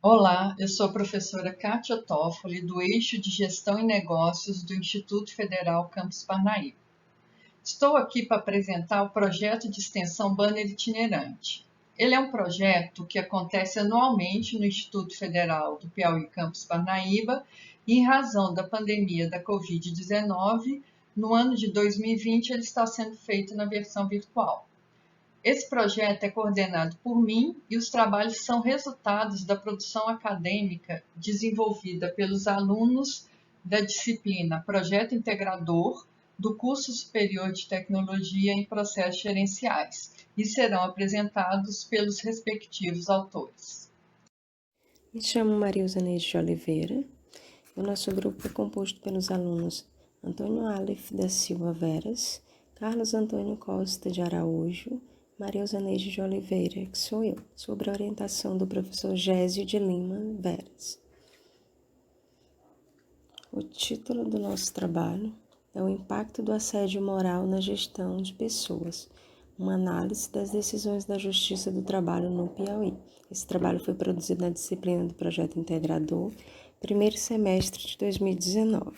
Olá, eu sou a professora Kátia Toffoli, do Eixo de Gestão e Negócios do Instituto Federal Campus Parnaíba. Estou aqui para apresentar o projeto de extensão Banner Itinerante. Ele é um projeto que acontece anualmente no Instituto Federal do Piauí Campus Parnaíba e, em razão da pandemia da Covid-19, no ano de 2020 ele está sendo feito na versão virtual. Esse projeto é coordenado por mim e os trabalhos são resultados da produção acadêmica desenvolvida pelos alunos da disciplina Projeto Integrador do curso superior de Tecnologia em Processos Gerenciais e serão apresentados pelos respectivos autores. Me chamo Marilza Neide de Oliveira. O nosso grupo é composto pelos alunos Antônio Aleph da Silva Veras, Carlos Antônio Costa de Araújo, Marilza Neide de Oliveira, que sou eu, sob a orientação do professor Gésio de Lima Veras. O título do nosso trabalho é o impacto do assédio moral na gestão de pessoas, uma análise das decisões da Justiça do Trabalho no Piauí. Esse trabalho foi produzido na disciplina do Projeto Integrador, primeiro semestre de 2019.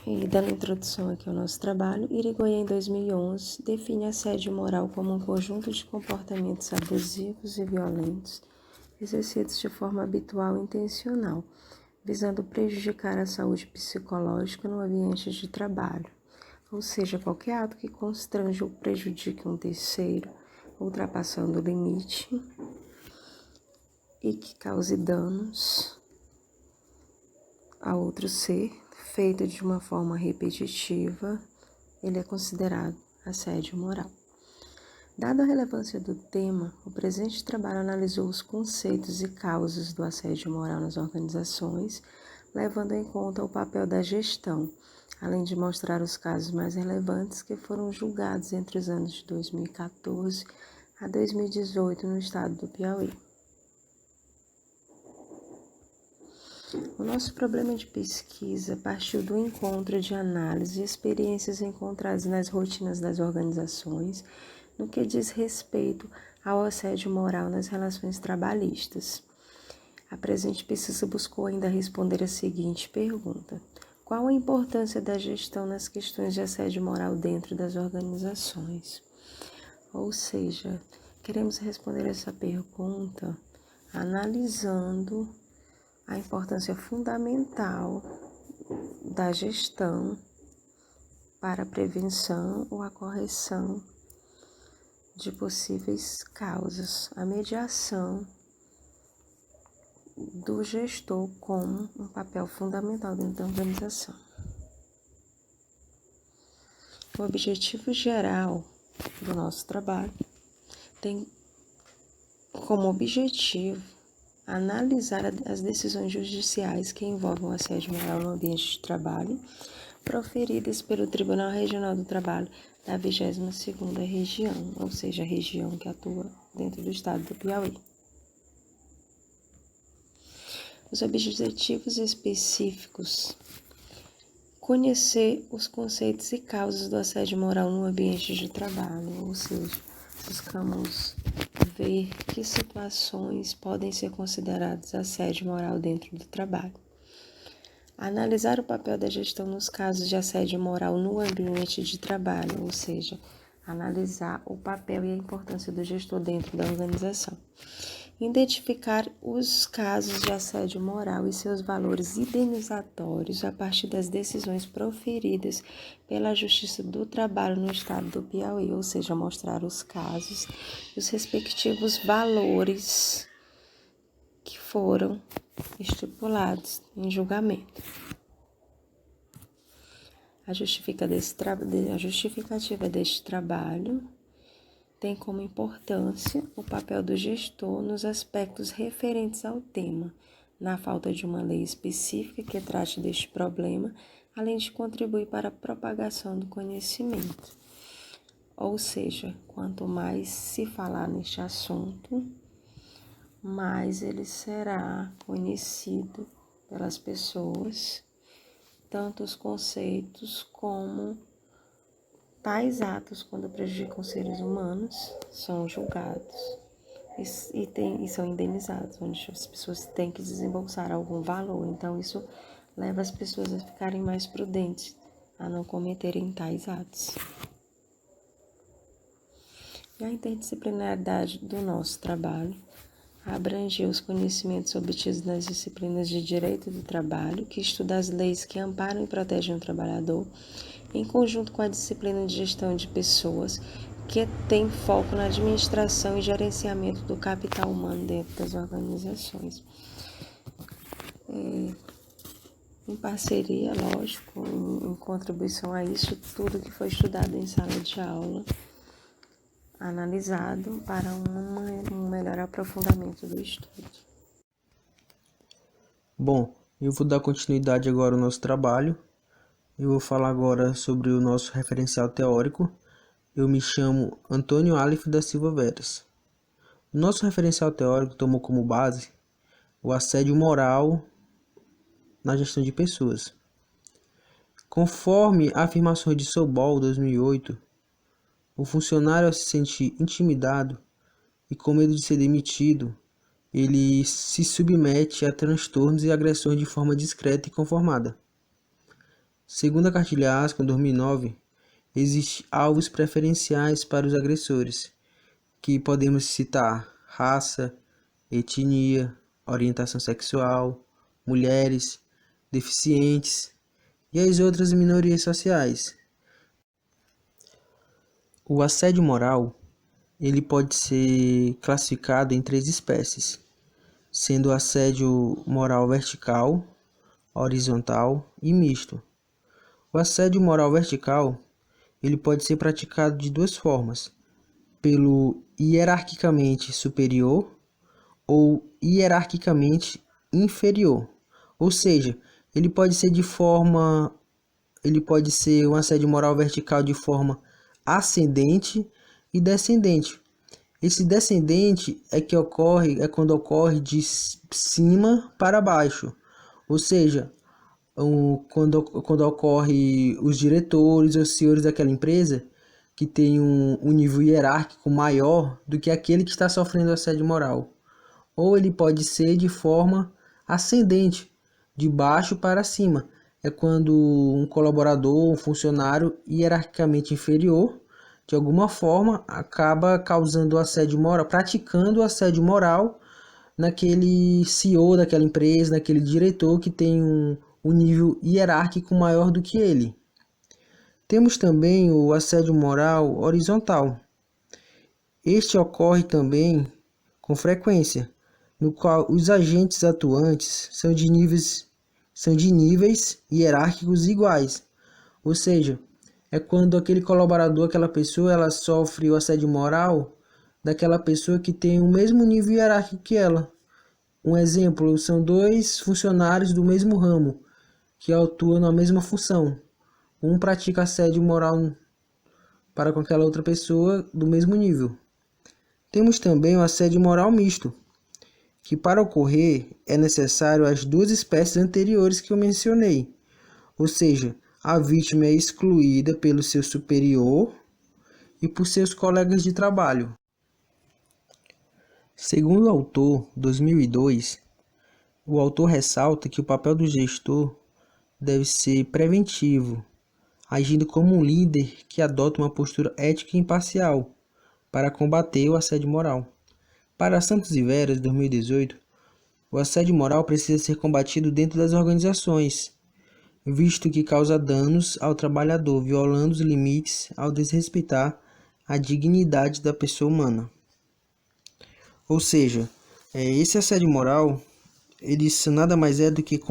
E dando introdução aqui ao nosso trabalho, Irigoyen, em 2011, define assédio moral como um conjunto de comportamentos abusivos e violentos exercidos de forma habitual e intencional, visando prejudicar a saúde psicológica no ambiente de trabalho, ou seja, qualquer ato que constrange ou prejudique um terceiro, ultrapassando o limite e que cause danos a outro ser, feito de uma forma repetitiva, ele é considerado assédio moral. Dada a relevância do tema, o presente trabalho analisou os conceitos e causas do assédio moral nas organizações, levando em conta o papel da gestão, além de mostrar os casos mais relevantes que foram julgados entre os anos de 2014 a 2018 no estado do Piauí. O nosso problema de pesquisa partiu do encontro de análise e experiências encontradas nas rotinas das organizações no que diz respeito ao assédio moral nas relações trabalhistas. A presente pesquisa buscou ainda responder a seguinte pergunta: qual a importância da gestão nas questões de assédio moral dentro das organizações? Ou seja, queremos responder essa pergunta analisando a importância fundamental da gestão para a prevenção ou a correção de possíveis causas, a mediação do gestor como um papel fundamental dentro da organização. O objetivo geral do nosso trabalho tem como objetivo analisar as decisões judiciais que envolvem o assédio moral no ambiente de trabalho, proferidas pelo Tribunal Regional do Trabalho da 22ª Região, ou seja, a região que atua dentro do estado do Piauí. Os objetivos específicos: conhecer os conceitos e causas do assédio moral no ambiente de trabalho, ou seja, buscamos ver que situações podem ser consideradas assédio moral dentro do trabalho. Analisar o papel da gestão nos casos de assédio moral no ambiente de trabalho, ou seja, analisar o papel e a importância do gestor dentro da organização. Identificar os casos de assédio moral e seus valores indenizatórios a partir das decisões proferidas pela Justiça do Trabalho no estado do Piauí, ou seja, mostrar os casos e os respectivos valores que foram estipulados em julgamento. A justificativa deste trabalho tem como importância o papel do gestor nos aspectos referentes ao tema, na falta de uma lei específica que trate deste problema, além de contribuir para a propagação do conhecimento. Ou seja, quanto mais se falar neste assunto, mais ele será conhecido pelas pessoas, tanto os conceitos como Tais atos, quando prejudicam seres humanos, são julgados e são indenizados, onde as pessoas têm que desembolsar algum valor. Então, isso leva as pessoas a ficarem mais prudentes, a não cometerem tais atos. E a interdisciplinaridade do nosso trabalho abrange os conhecimentos obtidos nas disciplinas de Direito do Trabalho, que estuda as leis que amparam e protegem o trabalhador, em conjunto com a disciplina de Gestão de Pessoas, que tem foco na administração e gerenciamento do capital humano dentro das organizações. Em parceria, lógico, em contribuição a isso, tudo que foi estudado em sala de aula, analisado para um melhor aprofundamento do estudo. Bom, eu vou dar continuidade agora ao nosso trabalho. Eu vou falar agora sobre o nosso referencial teórico. Eu me chamo Antônio Aleph da Silva Veras. O nosso referencial teórico tomou como base o assédio moral na gestão de pessoas. Conforme afirmações de Sobol, 2008, o funcionário, ao se sentir intimidado e com medo de ser demitido, ele se submete a transtornos e agressões de forma discreta e conformada. Segundo a Cartilha Ascom, 2009, existem alvos preferenciais para os agressores, que podemos citar raça, etnia, orientação sexual, mulheres, deficientes e as outras minorias sociais. O assédio moral, ele pode ser classificado em 3 espécies, sendo o assédio moral vertical, horizontal e misto. O assédio moral vertical, ele pode ser praticado de 2 formas, pelo hierarquicamente superior ou hierarquicamente inferior. Ou seja, ele pode ser um assédio moral vertical de forma ascendente e descendente. Esse descendente é quando ocorre de cima para baixo. Ou seja, quando ocorre os diretores ou senhores daquela empresa que tem um nível hierárquico maior do que aquele que está sofrendo assédio moral. Ou ele pode ser de forma ascendente, de baixo para cima. É quando um colaborador, um funcionário hierarquicamente inferior, de alguma forma, acaba causando assédio moral, praticando assédio moral naquele CEO daquela empresa, naquele diretor que tem um nível hierárquico maior do que ele. Temos também o assédio moral horizontal. Este ocorre também com frequência, no qual os agentes atuantes são de níveis hierárquicos iguais. Ou seja, é quando aquele colaborador, aquela pessoa, ela sofre o assédio moral daquela pessoa que tem o mesmo nível hierárquico que ela. Um exemplo, são 2 funcionários do mesmo ramo, que atuam na mesma função. Um pratica assédio moral para com aquela outra pessoa do mesmo nível. Temos também o assédio moral misto, que para ocorrer é necessário as 2 espécies anteriores que eu mencionei. Ou seja, a vítima é excluída pelo seu superior e por seus colegas de trabalho. Segundo o autor, 2002, o autor ressalta que o papel do gestor deve ser preventivo, agindo como um líder que adota uma postura ética e imparcial para combater o assédio moral. Para Santos e Veras, 2018, o assédio moral precisa ser combatido dentro das organizações, visto que causa danos ao trabalhador, violando os limites ao desrespeitar a dignidade da pessoa humana. Ou seja, esse assédio moral, eles nada mais é do que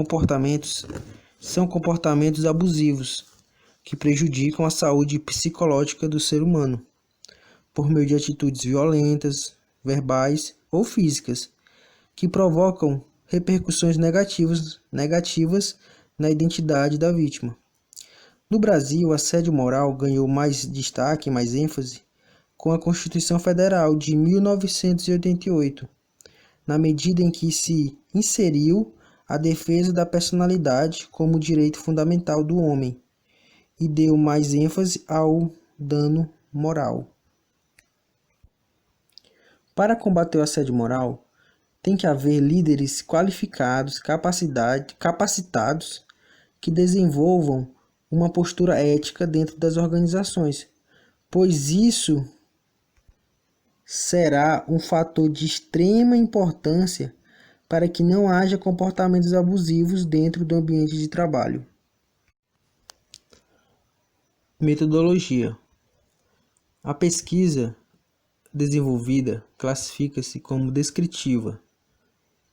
são comportamentos abusivos que prejudicam a saúde psicológica do ser humano, por meio de atitudes violentas, verbais ou físicas, que provocam repercussões negativas na identidade da vítima. No Brasil, o assédio moral ganhou mais destaque, mais ênfase, com a Constituição Federal de 1988, na medida em que se inseriu a defesa da personalidade como direito fundamental do homem e deu mais ênfase ao dano moral. Para combater o assédio moral, tem que haver líderes qualificados, capacitados, que desenvolvam uma postura ética dentro das organizações, pois isso será um fator de extrema importância para que não haja comportamentos abusivos dentro do ambiente de trabalho. Metodologia. A pesquisa desenvolvida classifica-se como descritiva,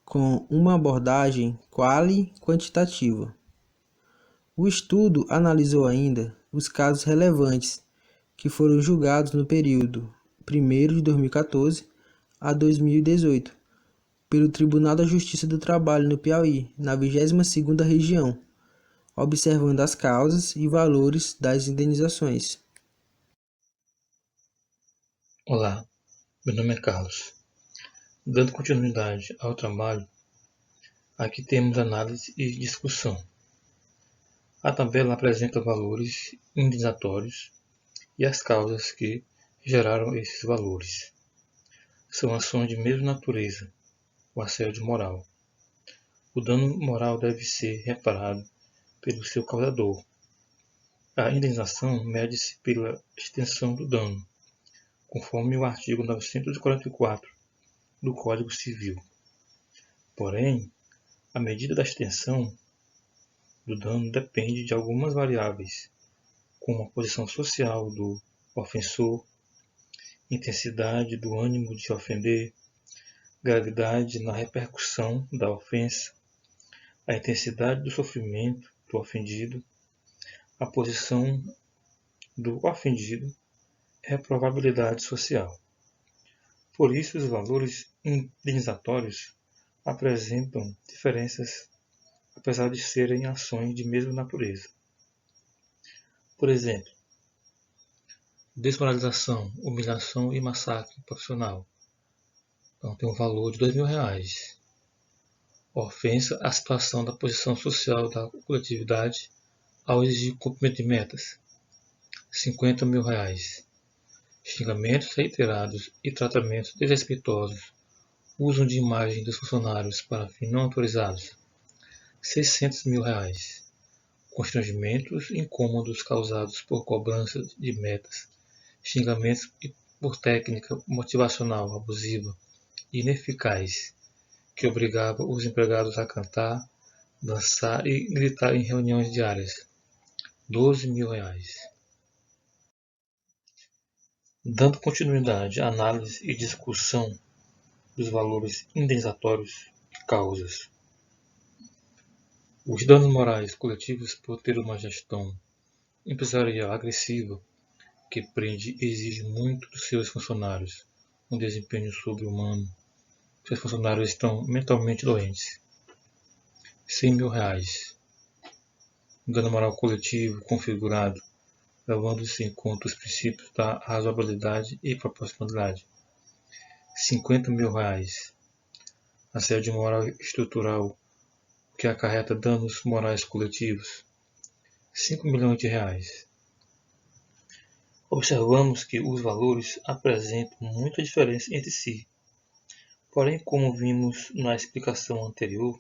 com uma abordagem quali-quantitativa. O estudo analisou ainda os casos relevantes que foram julgados no período 1º de 2014 a 2018 pelo Tribunal da Justiça do Trabalho no Piauí, na 22ª Região, observando as causas e valores das indenizações. Olá, meu nome é Carlos. Dando continuidade ao trabalho, aqui temos análise e discussão. A tabela apresenta valores indenizatórios e as causas que geraram esses valores. São ações de mesma natureza, o assédio moral. O dano moral deve ser reparado pelo seu causador. A indenização mede-se pela extensão do dano, conforme o artigo 944 do Código Civil. Porém, a medida da extensão do dano depende de algumas variáveis, como a posição social do ofensor, intensidade do ânimo de ofender, gravidade na repercussão da ofensa, a intensidade do sofrimento do ofendido, a posição do ofendido e a probabilidade social. Por isso, os valores indenizatórios apresentam diferenças, apesar de serem ações de mesma natureza. Por exemplo, desmoralização, humilhação e massacre profissional. Então, tem um valor de R$2.000. Ofensa à situação da posição social da coletividade ao exigir cumprimento de metas, R$50.000. Xingamentos reiterados e tratamentos desrespeitosos, uso de imagem dos funcionários para fins não autorizados, R$600.000. Constrangimentos incômodos causados por cobrança de metas, xingamentos por técnica motivacional abusiva e ineficaz, que obrigava os empregados a cantar, dançar e gritar em reuniões diárias, R$12.000. Dando continuidade à análise e discussão dos valores indenizatórios e causas. Os danos morais coletivos por ter uma gestão empresarial agressiva que prende e exige muito dos seus funcionários, um desempenho sobre-humano. Seus funcionários estão mentalmente doentes. R$100.000. Dano moral coletivo configurado, levando-se em conta os princípios da razoabilidade e proporcionalidade. R$50.000. Assédio moral estrutural, que acarreta danos morais coletivos. R$5.000.000. Observamos que os valores apresentam muita diferença entre si. Porém, como vimos na explicação anterior,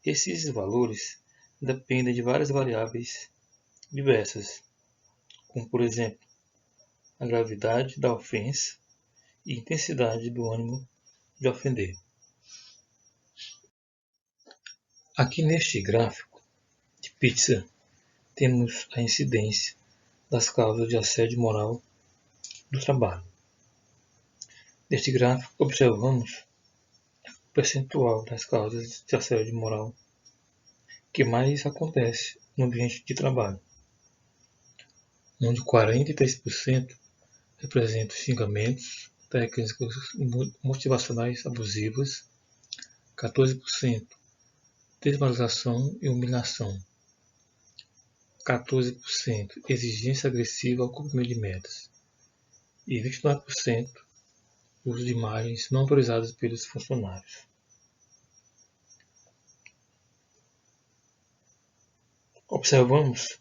esses valores dependem de várias variáveis diversas, como por exemplo, a gravidade da ofensa e intensidade do ânimo de ofender. Aqui neste gráfico de Pitzer, temos a incidência das causas de assédio moral do trabalho. Neste gráfico, observamos o percentual das causas de assédio moral que mais acontece no ambiente de trabalho, onde 43% representam xingamentos, técnicas motivacionais abusivas, 14% desmoralização e humilhação, 14% exigência agressiva ao cumprimento de metas e 29% uso de imagens não autorizadas pelos funcionários. Observamos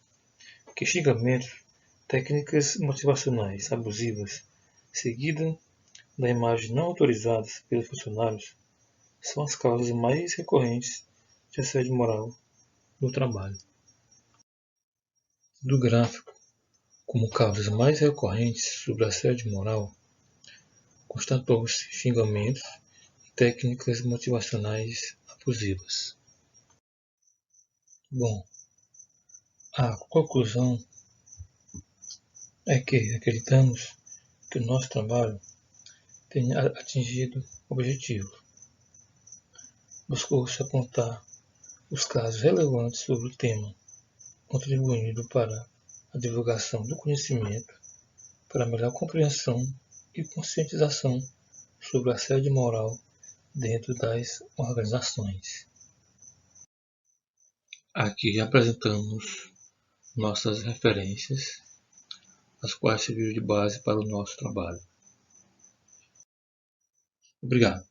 que xingamentos técnicas motivacionais abusivas, seguida da imagem não autorizadas pelos funcionários, são as causas mais recorrentes de assédio moral no trabalho. Do gráfico, como causas mais recorrentes sobre assédio moral, constatou-se xingamentos e técnicas motivacionais abusivas. Bom, a conclusão é que acreditamos que o nosso trabalho tenha atingido o objetivo. Buscou-se apontar os casos relevantes sobre o tema, contribuindo para a divulgação do conhecimento, para a melhor compreensão e conscientização sobre o assédio moral dentro das organizações. Aqui apresentamos nossas referências, as quais serviram de base para o nosso trabalho. Obrigado.